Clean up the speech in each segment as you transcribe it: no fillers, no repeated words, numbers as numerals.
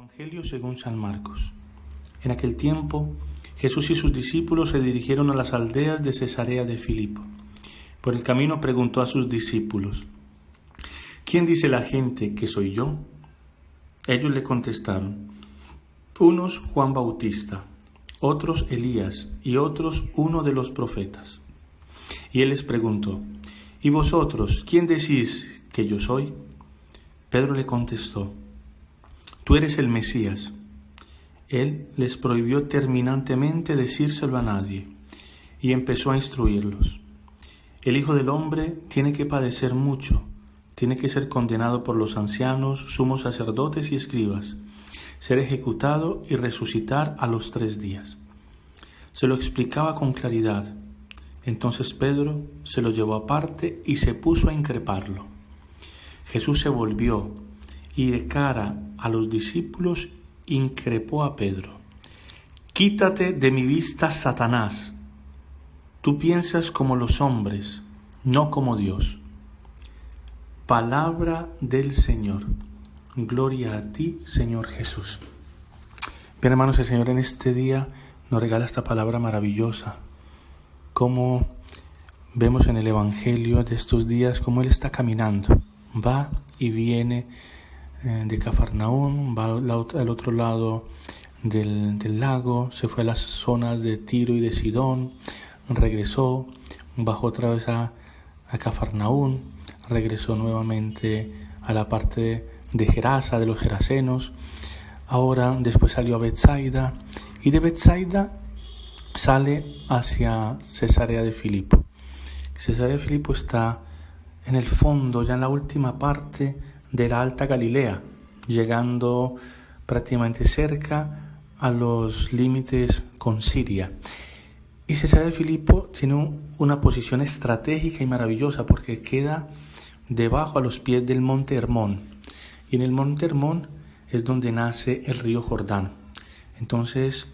Evangelio según San Marcos. En aquel tiempo, Jesús y sus discípulos se dirigieron a las aldeas de Cesarea de Filipo. Por el camino preguntó a sus discípulos: ¿Quién dice la gente que soy yo? Ellos le contestaron: unos Juan Bautista, otros Elías y otros uno de los profetas. Y él les preguntó: ¿Y vosotros, quién decís que yo soy? Pedro le contestó: Tú eres el Mesías. Él les prohibió terminantemente decírselo a nadie y empezó a instruirlos. El Hijo del Hombre tiene que padecer mucho, tiene que ser condenado por los ancianos, sumos sacerdotes y escribas, ser ejecutado y resucitar a los 3 días. Se lo explicaba con claridad. Entonces Pedro se lo llevó aparte y se puso a increparlo. Jesús se volvió y de cara a los discípulos increpó a Pedro: Quítate de mi vista, Satanás. Tú piensas como los hombres, no como Dios. Palabra del Señor. Gloria a ti, Señor Jesús. Bien, hermanos, el Señor en este día nos regala esta palabra maravillosa. Como vemos en el Evangelio de estos días, cómo Él está caminando, va y viene de Cafarnaún, va al otro lado del lago, se fue a las zonas de Tiro y de Sidón, regresó, bajó otra vez a Cafarnaún, regresó nuevamente a la parte de Gerasa, de los gerasenos. Ahora después salió a Betsaida y de Betsaida sale hacia Cesarea de Filipo. Cesarea de Filipo está en el fondo, ya en la última parte de la Alta Galilea, llegando prácticamente cerca a los límites con Siria. Y Cesarea de Filipo tiene una posición estratégica y maravillosa porque queda debajo a los pies del monte Hermón. Y en el monte Hermón es donde nace el río Jordán. Entonces,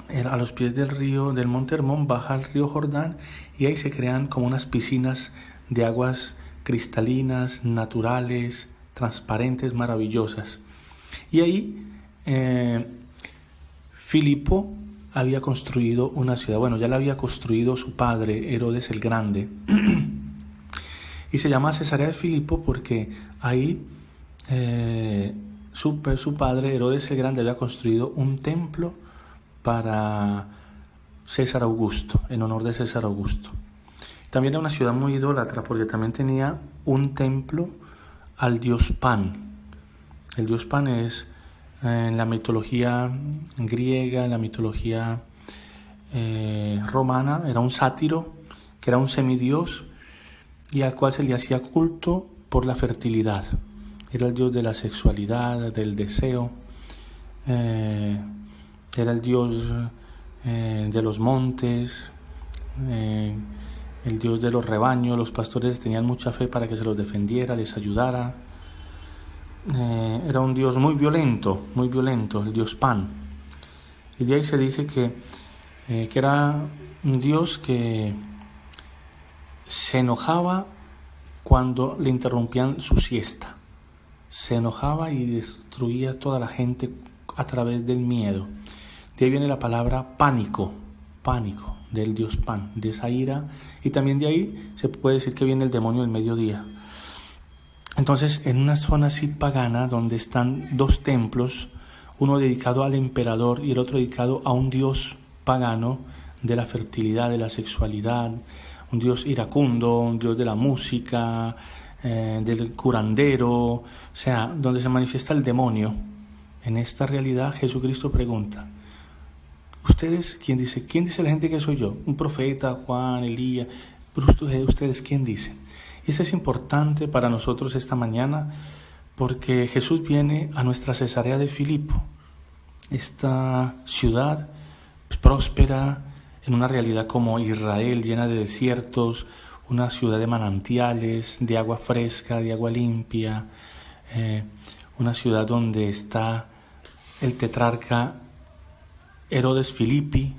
a los pies del monte Hermón baja el río Jordán y ahí se crean como unas piscinas de aguas cristalinas, naturales, transparentes, maravillosas. Y ahí Filipo había construido una ciudad. Bueno, ya la había construido su padre, Herodes el Grande. Y se llama Cesarea de Filipo porque ahí su padre, Herodes el Grande, había construido un templo para César Augusto, en honor de César Augusto. También era una ciudad muy idólatra porque también tenía un templo al dios Pan. El dios Pan es en la mitología griega, en la mitología romana, era un sátiro que era un semidios y al cual se le hacía culto por la fertilidad. Era el dios de la sexualidad, del deseo, era el dios de los montes, el dios de los rebaños. Los pastores tenían mucha fe para que se los defendiera, les ayudara. Era un dios muy violento, el dios Pan. Y de ahí se dice que era un dios que se enojaba cuando le interrumpían su siesta. Se enojaba y destruía a toda la gente a través del miedo. De ahí viene la palabra pánico, del dios Pan, de esa ira. Y también de ahí se puede decir que viene el demonio del mediodía. Entonces, en una zona así pagana, donde están 2 templos, uno dedicado al emperador y el otro dedicado a un dios pagano de la fertilidad, de la sexualidad, un dios iracundo, un dios de la música, del curandero, o sea, donde se manifiesta el demonio. En esta realidad, Jesucristo pregunta: ¿Ustedes quién dice la gente que soy yo? ¿Un profeta, Juan, Elías? Pero ustedes ¿quién dicen? Y eso es importante para nosotros esta mañana porque Jesús viene a nuestra Cesarea de Filipo, esta ciudad próspera en una realidad como Israel, llena de desiertos, una ciudad de manantiales, de agua fresca, de agua limpia, una ciudad donde está el tetrarca Herodes Filipi,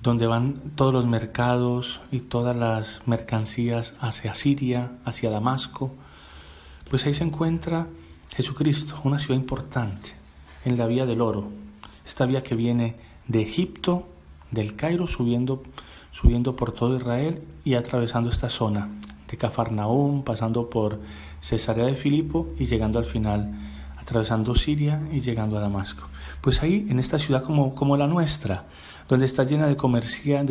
donde van todos los mercados y todas las mercancías hacia Siria, hacia Damasco. Pues ahí se encuentra Jesucristo, una ciudad importante en la vía del oro, esta vía que viene de Egipto, del Cairo, subiendo por todo Israel y atravesando esta zona de Cafarnaúm, pasando por Cesarea de Filipo y llegando al final, atravesando Siria y llegando a Damasco. Pues ahí, en esta ciudad como la nuestra, donde está llena de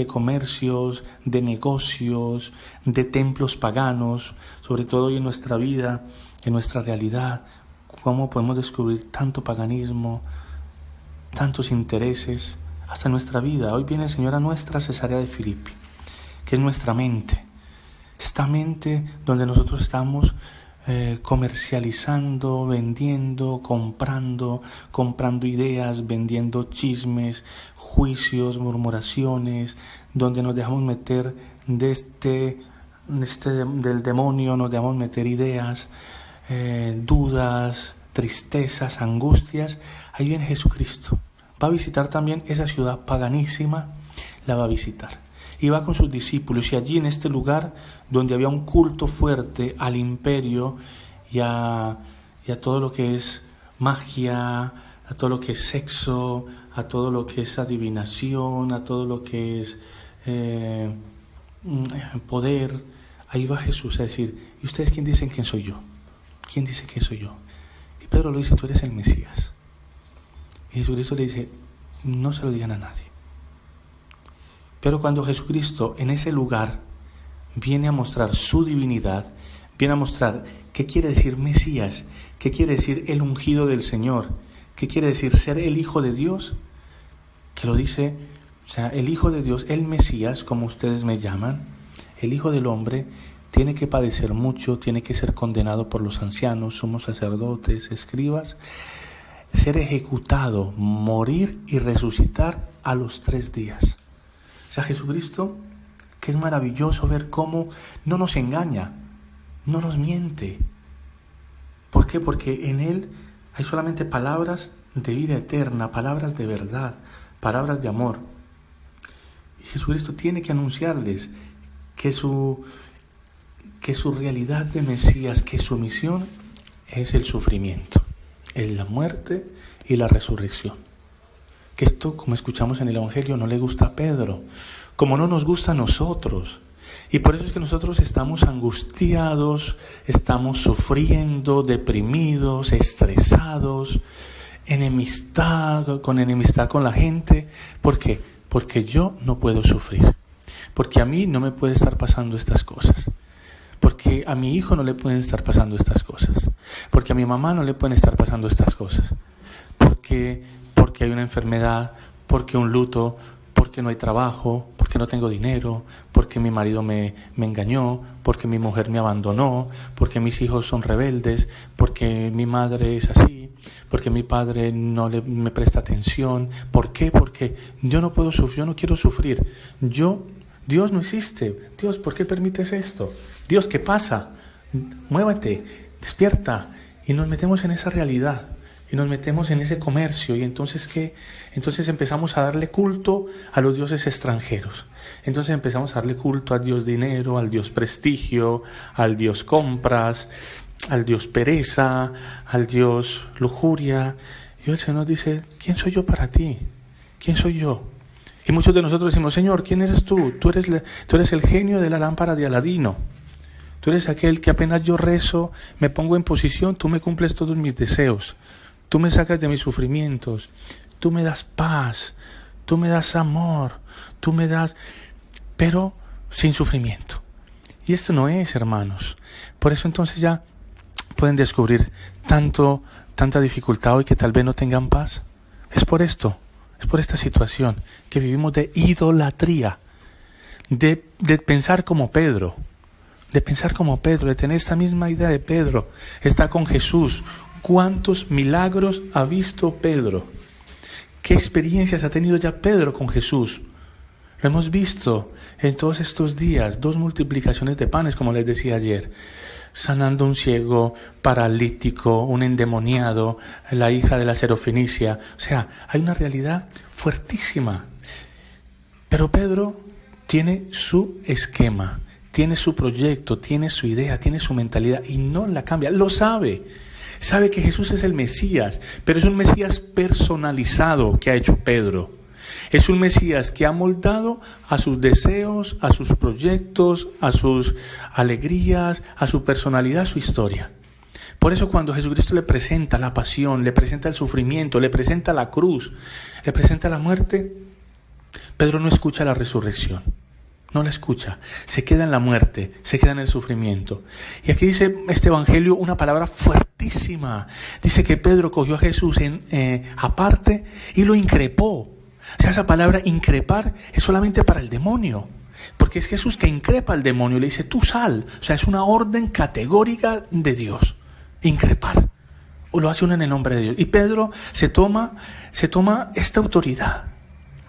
comercios, de negocios, de templos paganos, sobre todo hoy en nuestra vida, en nuestra realidad, cómo podemos descubrir tanto paganismo, tantos intereses, hasta nuestra vida. Hoy viene el Señor a nuestra Cesarea de Filipo, que es nuestra mente, esta mente donde nosotros estamos comercializando, vendiendo, comprando ideas, vendiendo chismes, juicios, murmuraciones, donde nos dejamos meter del demonio, nos dejamos meter ideas, dudas, tristezas, angustias. Ahí viene Jesucristo. Va a visitar también esa ciudad paganísima, la va a visitar. Y va con sus discípulos, y allí en este lugar donde había un culto fuerte al imperio y a todo lo que es magia, a todo lo que es sexo, a todo lo que es adivinación, a todo lo que es poder, ahí va Jesús a decir: ¿y ustedes quién dicen quién soy yo? ¿Quién dice que soy yo? Y Pedro le dice: tú eres el Mesías. Y Jesucristo le dice: no se lo digan a nadie. Pero cuando Jesucristo en ese lugar viene a mostrar su divinidad, viene a mostrar qué quiere decir Mesías, qué quiere decir el ungido del Señor, qué quiere decir ser el Hijo de Dios, que lo dice, o sea, el Hijo de Dios, el Mesías, como ustedes me llaman, el Hijo del Hombre, tiene que padecer mucho, tiene que ser condenado por los ancianos, sumos sacerdotes, escribas, ser ejecutado, morir y resucitar a los 3 días. O sea, Jesucristo, que es maravilloso ver cómo no nos engaña, no nos miente. ¿Por qué? Porque en Él hay solamente palabras de vida eterna, palabras de verdad, palabras de amor. Y Jesucristo tiene que anunciarles que su realidad de Mesías, que su misión es el sufrimiento, es la muerte y la resurrección. Que esto, como escuchamos en el Evangelio, no le gusta a Pedro, como no nos gusta a nosotros. Y por eso es que nosotros estamos angustiados, estamos sufriendo, deprimidos, estresados, con enemistad con la gente. ¿Por qué? Porque yo no puedo sufrir. Porque a mí no me puede estar pasando estas cosas. Porque a mi hijo no le pueden estar pasando estas cosas. Porque a mi mamá no le pueden estar pasando estas cosas. Porque hay una enfermedad, porque un luto, porque no hay trabajo, porque no tengo dinero, porque mi marido me engañó, porque mi mujer me abandonó, porque mis hijos son rebeldes, porque mi madre es así, porque mi padre no me presta atención. ¿Por qué? Porque yo no puedo sufrir, yo no quiero sufrir. Dios no existe. Dios, ¿por qué permites esto? Dios, ¿qué pasa? Muévete, despierta. Y nos metemos en esa realidad. Y nos metemos en ese comercio. ¿Y entonces qué? Entonces empezamos a darle culto a los dioses extranjeros. Entonces empezamos a darle culto al dios dinero, al dios prestigio, al dios compras, al dios pereza, al dios lujuria. Y el Señor dice: ¿quién soy yo para ti? ¿Quién soy yo? Y muchos de nosotros decimos: Señor, ¿quién eres tú? Tú eres el genio de la lámpara de Aladino. Tú eres aquel que apenas yo rezo, me pongo en posición, tú me cumples todos mis deseos. Tú me sacas de mis sufrimientos, tú me das paz, tú me das amor, tú me das, pero sin sufrimiento. Y esto no es, hermanos. Por eso entonces ya pueden descubrir tanta dificultad hoy que tal vez no tengan paz. Es por esto, es por esta situación que vivimos de idolatría, de pensar como Pedro, de tener esta misma idea de Pedro. Está con Jesús. ¿Cuántos milagros ha visto Pedro? ¿Qué experiencias ha tenido ya Pedro con Jesús? Lo hemos visto en todos estos días, 2 multiplicaciones de panes, como les decía ayer, sanando un ciego, paralítico, un endemoniado, la hija de la Serofenicia. O sea, hay una realidad fuertísima. Pero Pedro tiene su esquema, tiene su proyecto, tiene su idea, tiene su mentalidad y no la cambia, lo sabe. sabe que Jesús es el Mesías, pero es un Mesías personalizado que ha hecho Pedro. Es un Mesías que ha moldado a sus deseos, a sus proyectos, a sus alegrías, a su personalidad, a su historia. Por eso cuando Jesucristo le presenta la pasión, le presenta el sufrimiento, le presenta la cruz, le presenta la muerte, Pedro no escucha la resurrección. No la escucha, se queda en la muerte, se queda en el sufrimiento. Y aquí dice este evangelio una palabra fuertísima. Dice que Pedro cogió a Jesús aparte y lo increpó. O sea, esa palabra increpar es solamente para el demonio. Porque es Jesús que increpa al demonio y le dice, tú sal. O sea, es una orden categórica de Dios. Increpar. O lo hace uno en el nombre de Dios. Y Pedro se toma esta autoridad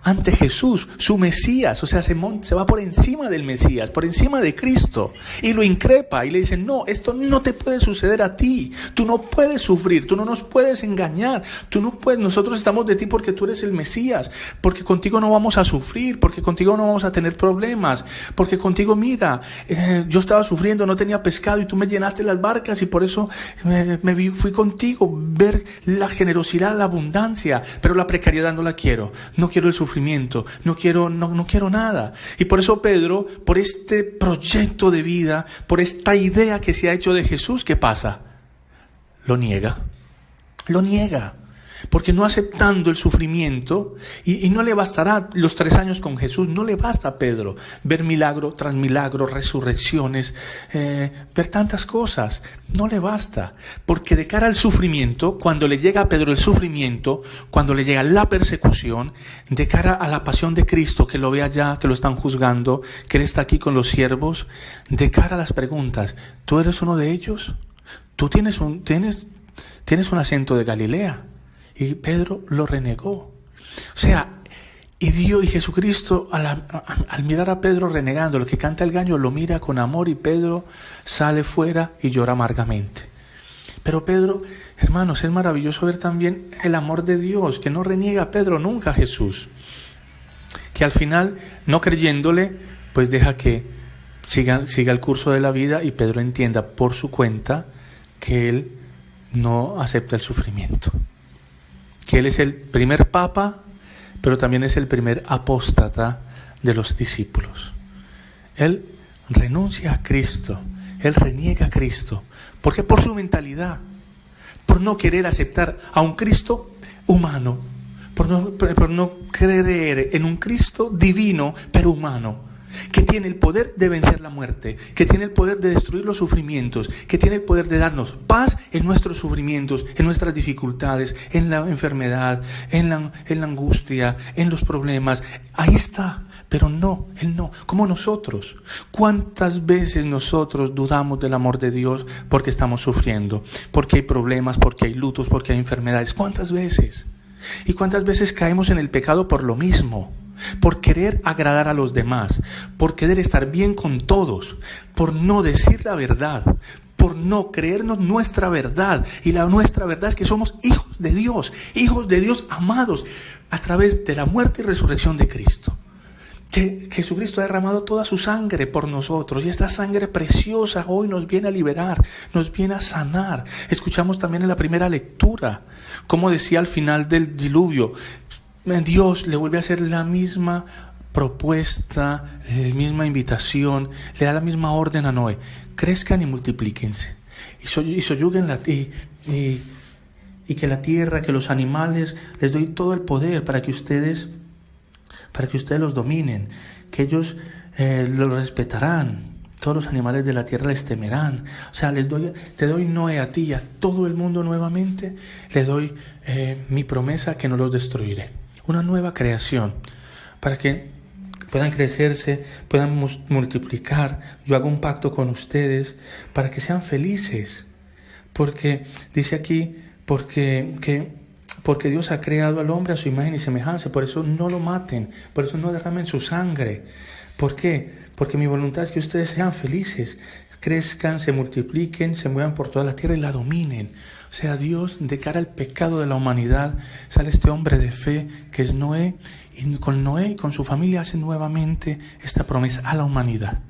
ante Jesús, su Mesías, o sea, se va por encima del Mesías, por encima de Cristo, y lo increpa y le dice, no, esto no te puede suceder a ti, tú no puedes sufrir, tú no nos puedes engañar, tú no puedes, nosotros estamos de ti porque tú eres el Mesías, porque contigo no vamos a sufrir, porque contigo no vamos a tener problemas, porque contigo, mira, yo estaba sufriendo, no tenía pescado y tú me llenaste las barcas y por eso fui contigo, ver la generosidad, la abundancia, pero la precariedad no la quiero, no quiero el sufrimiento, no quiero nada. Y por eso Pedro, por este proyecto de vida, por esta idea que se ha hecho de Jesús, ¿qué pasa? Lo niega, porque no aceptando el sufrimiento, y no le bastará los 3 años con Jesús, no le basta a Pedro ver milagro tras milagro, resurrecciones, ver tantas cosas, no le basta, porque de cara al sufrimiento, cuando le llega a Pedro el sufrimiento, cuando le llega la persecución, de cara a la pasión de Cristo, que lo ve allá, que lo están juzgando, que Él está aquí con los siervos, de cara a las preguntas, ¿tú eres uno de ellos? ¿Tú tienes un acento de Galilea? Y Pedro lo renegó. O sea, y Jesucristo, al mirar a Pedro renegando, lo que canta el gallo, lo mira con amor y Pedro sale fuera y llora amargamente. Pero Pedro, hermanos, es maravilloso ver también el amor de Dios, que no reniega a Pedro nunca a Jesús. Que al final, no creyéndole, pues deja que siga el curso de la vida y Pedro entienda por su cuenta que él no acepta el sufrimiento. Que Él es el primer papa, pero también es el primer apóstata de los discípulos. Él renuncia a Cristo, Él reniega a Cristo. ¿Por qué? Por su mentalidad, por no querer aceptar a un Cristo humano, por no creer en un Cristo divino, pero humano, que tiene el poder de vencer la muerte, que tiene el poder de destruir los sufrimientos, que tiene el poder de darnos paz en nuestros sufrimientos, en nuestras dificultades, en la enfermedad, en la angustia, en los problemas. Ahí está, pero no, Él no, como nosotros. ¿Cuántas veces nosotros dudamos del amor de Dios porque estamos sufriendo? Porque hay problemas, porque hay lutos, porque hay enfermedades. ¿Cuántas veces? ¿Y cuántas veces caemos en el pecado por lo mismo? Por querer agradar a los demás, por querer estar bien con todos, por no decir la verdad, por no creernos nuestra verdad. Y nuestra verdad es que somos hijos de Dios amados a través de la muerte y resurrección de Cristo. Que Jesucristo ha derramado toda su sangre por nosotros y esta sangre preciosa hoy nos viene a liberar, nos viene a sanar. Escuchamos también en la primera lectura, como decía al final del diluvio, Dios le vuelve a hacer la misma propuesta, la misma invitación, le da la misma orden a Noé: crezcan y multiplíquense y soyuguen y que la tierra, que los animales, les doy todo el poder para que ustedes los dominen, que ellos los respetarán, todos los animales de la tierra les temerán. O sea, te doy Noé a ti y a todo el mundo nuevamente, le doy mi promesa que no los destruiré. Una nueva creación, para que puedan crecerse, puedan multiplicar. Yo hago un pacto con ustedes para que sean felices. Porque, dice aquí, porque Dios ha creado al hombre a su imagen y semejanza. Por eso no lo maten, por eso no derramen su sangre. ¿Por qué? Porque mi voluntad es que ustedes sean felices, crezcan, se multipliquen, se muevan por toda la tierra y la dominen. O sea, Dios, de cara al pecado de la humanidad, sale este hombre de fe que es Noé, y con Noé y con su familia hace nuevamente esta promesa a la humanidad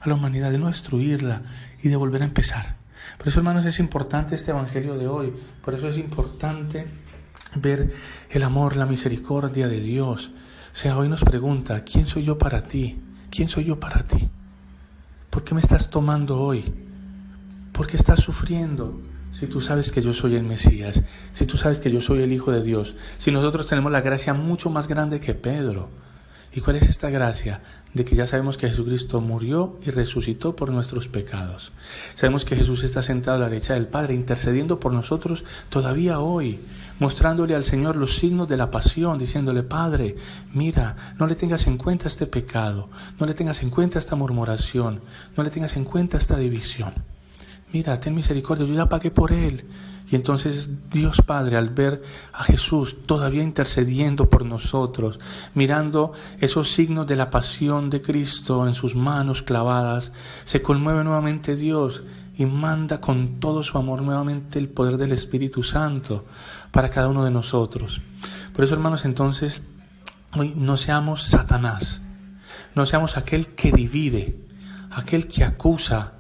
de no destruirla y de volver a empezar. Por eso, hermanos, es importante este evangelio de hoy. Por eso es importante ver el amor, la misericordia de Dios. O sea, hoy nos pregunta, ¿quién soy yo para ti? ¿Quién soy yo para ti? ¿Por qué me estás tomando hoy? ¿Por qué estás sufriendo? Si tú sabes que yo soy el Mesías, si tú sabes que yo soy el Hijo de Dios, si nosotros tenemos la gracia mucho más grande que Pedro. ¿Y cuál es esta gracia? De que ya sabemos que Jesucristo murió y resucitó por nuestros pecados. Sabemos que Jesús está sentado a la derecha del Padre, intercediendo por nosotros todavía hoy, mostrándole al Señor los signos de la pasión, diciéndole, Padre, mira, no le tengas en cuenta este pecado, no le tengas en cuenta esta murmuración, no le tengas en cuenta esta división. Mira, ten misericordia, yo ya pagué por él. Y entonces Dios Padre, al ver a Jesús todavía intercediendo por nosotros, mirando esos signos de la pasión de Cristo en sus manos clavadas, se conmueve nuevamente Dios y manda con todo su amor nuevamente el poder del Espíritu Santo para cada uno de nosotros. Por eso, hermanos, entonces, hoy no seamos Satanás, no seamos aquel que divide, aquel que acusa,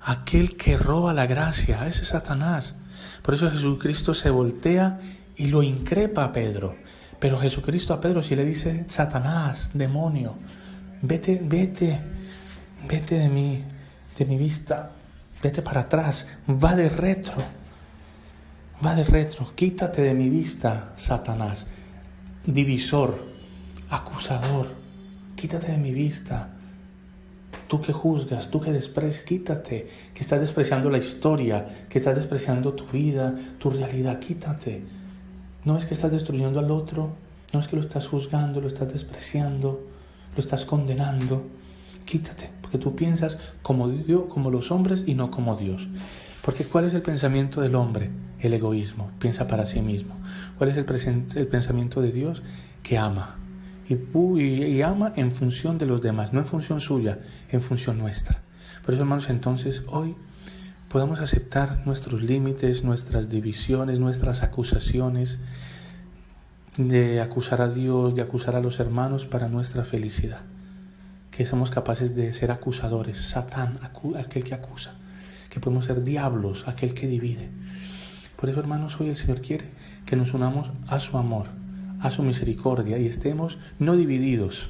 aquel que roba la gracia. Ese es Satanás. Por eso Jesucristo se voltea y lo increpa a Pedro. Pero Jesucristo a Pedro sí le dice, Satanás, demonio, vete de mi vista, vete para atrás, va de retro, quítate de mi vista, Satanás, divisor, acusador, quítate de mi vista. Tú que juzgas, tú que desprecias, quítate, que estás despreciando la historia, que estás despreciando tu vida, tu realidad, quítate. No es que estás destruyendo al otro, no es que lo estás juzgando, lo estás despreciando, lo estás condenando. Quítate, porque tú piensas como Dios, como los hombres y no como Dios. Porque ¿cuál es el pensamiento del hombre? El egoísmo, piensa para sí mismo. ¿Cuál es el pensamiento de Dios? Que ama. Y ama en función de los demás, no en función suya, en función nuestra. Por eso, hermanos, entonces hoy podamos aceptar nuestros límites, nuestras divisiones, nuestras acusaciones, de acusar a Dios, de acusar a los hermanos para nuestra felicidad. Que somos capaces de ser acusadores, Satán, aquel que acusa, que podemos ser diablos, aquel que divide. Por eso, hermanos, hoy el Señor quiere que nos unamos a su amor, a su misericordia, y estemos no divididos,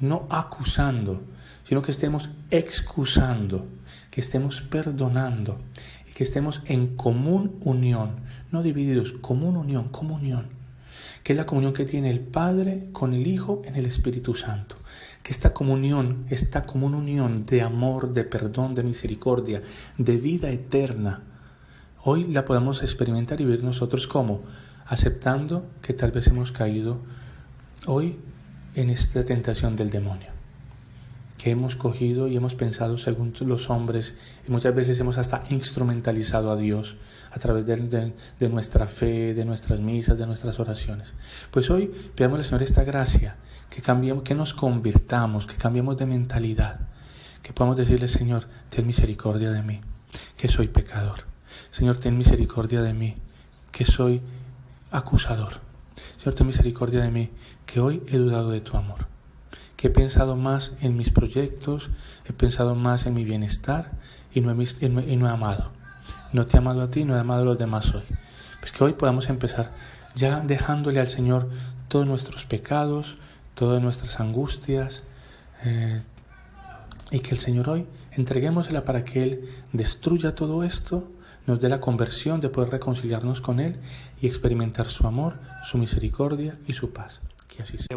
no acusando, sino que estemos excusando, que estemos perdonando y que estemos en común unión, no divididos, común unión, comunión, que es la comunión que tiene el Padre con el Hijo en el Espíritu Santo. Que esta común unión de amor, de perdón, de misericordia, de vida eterna, hoy la podamos experimentar y vivir nosotros como aceptando que tal vez hemos caído hoy en esta tentación del demonio, que hemos cogido y hemos pensado según los hombres, y muchas veces hemos hasta instrumentalizado a Dios a través de nuestra fe, de nuestras misas, de nuestras oraciones. Pues hoy pidamos al Señor esta gracia, que cambiemos, que nos convirtamos, que cambiemos de mentalidad, que podamos decirle, Señor, ten misericordia de mí, que soy pecador. Señor, ten misericordia de mí, que soy acusador. Señor, ten misericordia de mí, que hoy he dudado de tu amor, que he pensado más en mis proyectos, he pensado más en mi bienestar y no he amado. No te he amado a ti, no he amado a los demás hoy. Pues que hoy podamos empezar ya dejándole al Señor todos nuestros pecados, todas nuestras angustias, y que el Señor hoy entreguémosela para que Él destruya todo esto, nos dé la conversión de poder reconciliarnos con Él y experimentar su amor, su misericordia y su paz. Que así sea.